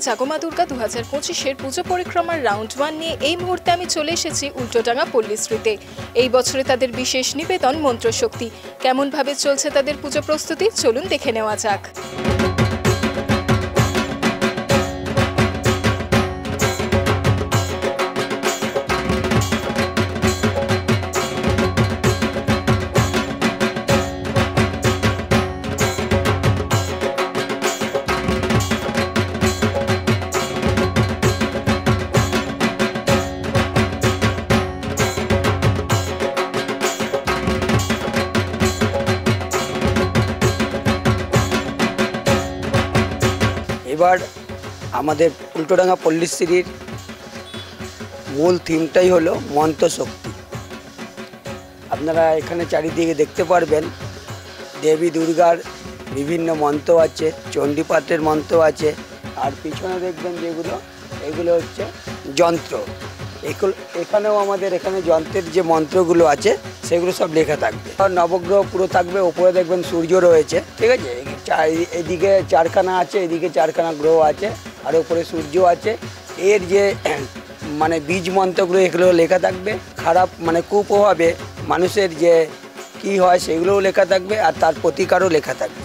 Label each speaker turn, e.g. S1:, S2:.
S1: জাগমা দুর্গা 2025-এর পুজো পরিক্রমার round 1 নিয়ে এই মুহূর্তে আমি চলে এসেছি উল্টোডাঙ্গা পল্লীশ্রীতে। এই বছরে তাদের বিশেষ নিবেদন মন্ত্রশক্তি। কেমন ভাবে চলছে তাদের পুজো প্রস্তুতি, চলুন দেখে নেওয়া যাক।
S2: এবার আমাদের উল্টোডাঙ্গা পল্লীশ্রীর মূল থিমটাই হলো মন্ত্রশক্তি। আপনারা এখানে চারিদিকে দেখতে পারবেন দেবী দুর্গার বিভিন্ন মন্ত্র আছে, চণ্ডীপাঠের মন্ত্র আছে, আর পিছনে দেখবেন এগুলো হচ্ছে যন্ত্র। এখানেও আমাদের এখানে যন্ত্রের যে মন্ত্রগুলো আছে সেগুলো সব লেখা থাকবে। আর নবগ্রহ পুরো থাকবে, ওপরে দেখবেন সূর্য রয়েছে, ঠিক আছে। এদিকে চারখানা আছে, এদিকে চারখানা গ্রহ আছে, আর ওপরে সূর্য আছে। এর যে মানে বীজ মন্ত্রগুলো এগুলো লেখা থাকবে। খারাপ মানে কুপ্রভাবে মানুষের যে কি হয় সেগুলোও লেখা থাকবে, আর তার প্রতিকারও লেখা থাকবে।